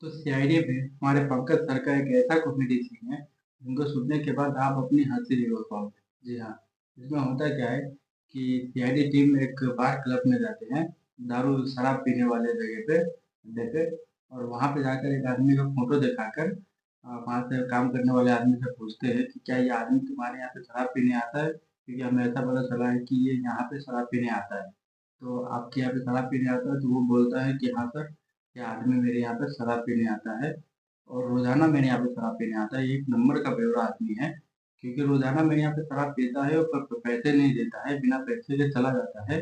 तो सीआईडी में हमारे पंकज सर का एक ऐसा कॉमेडी सीन है, जिनको सुनने के बाद आप अपनी हँसी नहीं रोक पाओगे। जी हाँ, इसमें होता क्या है कि सीआईडी टीम एक बार क्लब में जाते हैं, दारू शराब पीने वाले जगह पे, अड्डे पे, और वहाँ पे जाकर एक आदमी का फ़ोटो दिखाकर वहाँ से काम करने वाले आदमी से पूछते हैं कि क्या ये आदमी तुम्हारे यहाँ पे शराब पीने आता है? क्योंकि हमें ऐसा पता चला है कि ये यहाँ पे शराब पीने आता है। तो आपके यहाँ पे शराब पीने आता है? तो वो बोलता है कि हाँ सर, ये आदमी मेरे यहाँ पे शराब पीने आता है और रोज़ाना मेरे यहाँ पे शराब पीने आता है। ये एक नंबर का बेवड़ा आदमी है, क्योंकि रोज़ाना मेरे यहाँ पे शराब पीता है और पैसे नहीं देता है, बिना पैसे के चला जाता है।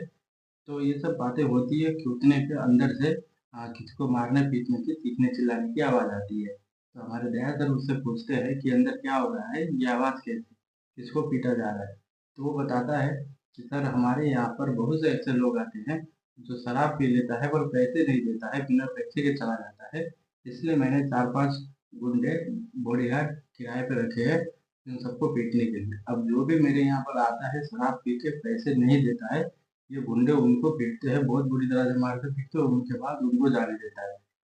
तो ये सब बातें होती है कि उतने के अंदर से किसी को मारने पीटने की चीखने चिल्लाने की आवाज़ आती है। तो हमारे दया सर उससे पूछते हैं कि अंदर क्या हो रहा है, ये आवाज़ कैसी, किसको पीटा जा रहा है? तो वो बताता है कि सर हमारे यहाँ पर बहुत से ऐसे लोग आते हैं जो शराब पी लेता है पर पैसे नहीं देता है, बिना पैसे के चला जाता है। इसलिए मैंने 4-5 गुंडे बॉडीगार्ड किराए पे रखे हैं इन सबको पीटने के लिए। अब जो भी मेरे यहाँ पर आता है शराब पी के पैसे नहीं देता है, ये गुंडे उनको पीटते हैं, बहुत बुरी तरह से मार के पीटते हैं और उनके बाद उनको जाने देता है।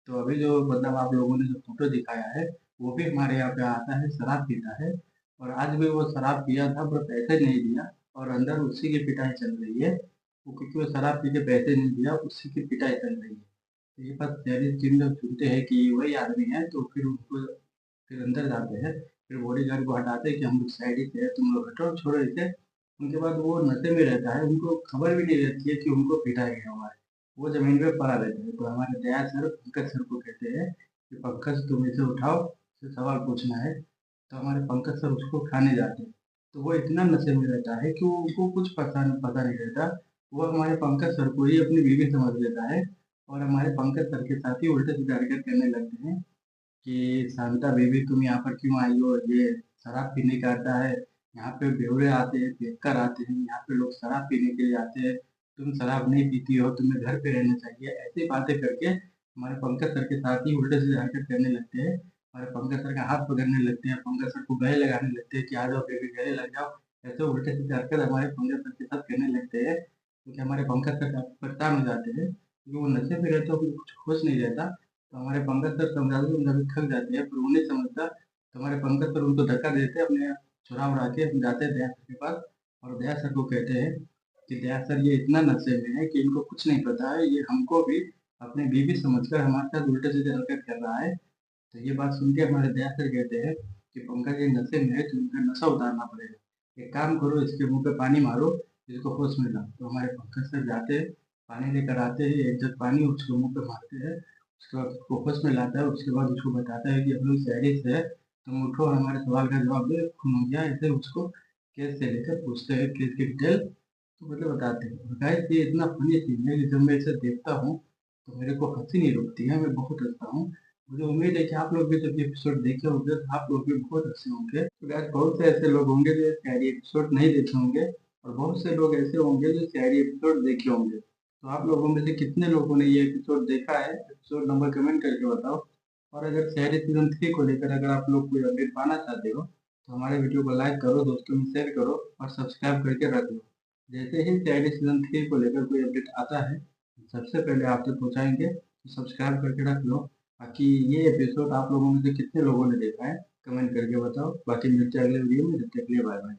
तो अभी जो मतलब आप लोगों ने जो फ़ोटो दिखाया है, वो भी हमारे यहाँ पे आता है, शराब पीता है और आज भी वो शराब पिया था पर पैसे नहीं दिया और अंदर उसी की पिटाई चल रही है। वो क्योंकि वो शराब पी के पैसे नहीं दिया, उसी की पिटाई चल रही है। तो ये बात शहरी टीम जब सुनते हैं कि ये वही आदमी है, तो फिर उनको फिर अंदर जाते हैं, फिर बॉडीगार्ड को हटाते हैं कि हम लोग साइड ही से हैं, तुम लोग हटो, छोड़ो इसे। उनके बाद वो नशे में रहता है, उनको खबर भी नहीं रहती है कि उनको पीटा गया हुआ है। वो ज़मीन पे पड़ा रहता है। तो हमारे दया सर पंकज सर को कहते हैं कि पंकज तुम इसे उठाओ, इससे सवाल पूछना है। तो हमारे पंकज सर उसको उठाने जाते हैं। तो वो इतना नशे में रहता है कि वो उनको कुछ पता नहीं रहता। वो हमारे पंकज सर को ही अपनी बीवी समझ लेता है और हमारे पंकज सर के साथ ही उल्टे-सीधे हरकत करने लगते हैं कि शांता बेबी तुम यहाँ पर क्यों आई हो? ये शराब पीने का अड्डा है, यहाँ पे बेवड़े आते हैं, पियक्कड़ आते हैं, यहाँ पे लोग शराब पीने के लिए आते हैं, तुम शराब नहीं पीती हो, तुम्हें घर पे रहना चाहिए। ऐसी बातें करके हमारे पंकज सर के साथ ही उल्टे-सीधे हरकत करने लगते हैं। हमारे पंकज सर का हाथ पकड़ने लगते हैं, पंकज सर को गले लगाने लगते हैं कि आ जाओ बेबी गले लग जाओ। ऐसे उल्टे-सीधे हरकत हमारे पंकज सर के साथ करने लगते हैं, क्योंकि हमारे पंकज सर काफ़ी परेशान हो जाते हैं, क्योंकि वो नशे में रहते हैं, उनको कुछ होश नहीं रहता। तो हमारे पंकज सर समझाते-समझाते थक जाते हैं, पर वो नहीं समझता। तो हमारे पंकज सर उनको धक्का देते हैं, अपने छुरा-उरा के हम जाते हैं दया सर के पास और दया सर को कहते हैं कि दया सर ये इतना नशे में है कि इनको कुछ नहीं पता है, ये हमको भी अपनी बीवी समझकर हमारे साथ उल्टे-सीधे हरकत कर रहा है। तो ये बात सुन के हमारे दया सर कहते हैं कि पंकज ये नशे में है, तो इनका नशा उतारना पड़ेगा। एक काम करो, इसके मुँह पे पानी मारो, इसको होश में लाओ। तो हमारे पंकज सर जाते हैं, पानी लेकर आते हैं, एक जग पानी उसके मुँह पे मारते हैं। उसके बाद उसको होश में लाता है, उसके बाद उसको बताता है कि हम लोग शहरी से हैं, तुम उठो और हमारे सवाल का जवाब दो, खून हो गया। ऐसे उसको केस से लेकर पूछते हैं, केस की डिटेल तो मतलब बताते हैं। और गाइस ये इतना फ़नी सीन है कि जब मैं इसे देखता हूँ, तो मेरे को हँसी नहीं रुकती है, मैं बहुत हँसता हूँ। मुझे उम्मीद है कि आप लोग भी जब ये एपिसोड देखे होंगे, तो आप लोग भी बहुत हँसे होंगे। तो गाइस बहुत से ऐसे लोग होंगे जो ये शायरी एपिसोड नहीं देखे होंगे और बहुत से लोग ऐसे होंगे जो शायरी एपिसोड देखे होंगे। तो आप लोगों में से कितने लोगों ने ये एपिसोड देखा है? एपिसोड नंबर कमेंट करके बताओ। और अगर शायरी सीज़न 3 को लेकर अगर आप लोग कोई अपडेट पाना चाहते हो, तो हमारे वीडियो को लाइक करो, दोस्तों में शेयर करो और सब्सक्राइब करके रख लो। जैसे ही शायरी सीज़न 3 को लेकर कोई अपडेट आता है, सबसे पहले आप तक पहुँचाएँगे, तो सब्सक्राइब करके रख लो। बाकी ये एपिसोड आप लोगों में से कितने लोगों ने देखा है, कमेंट करके बताओ। बाकी मिलते हैं अगले वीडियो में, तब तक के लिए बाय बाय।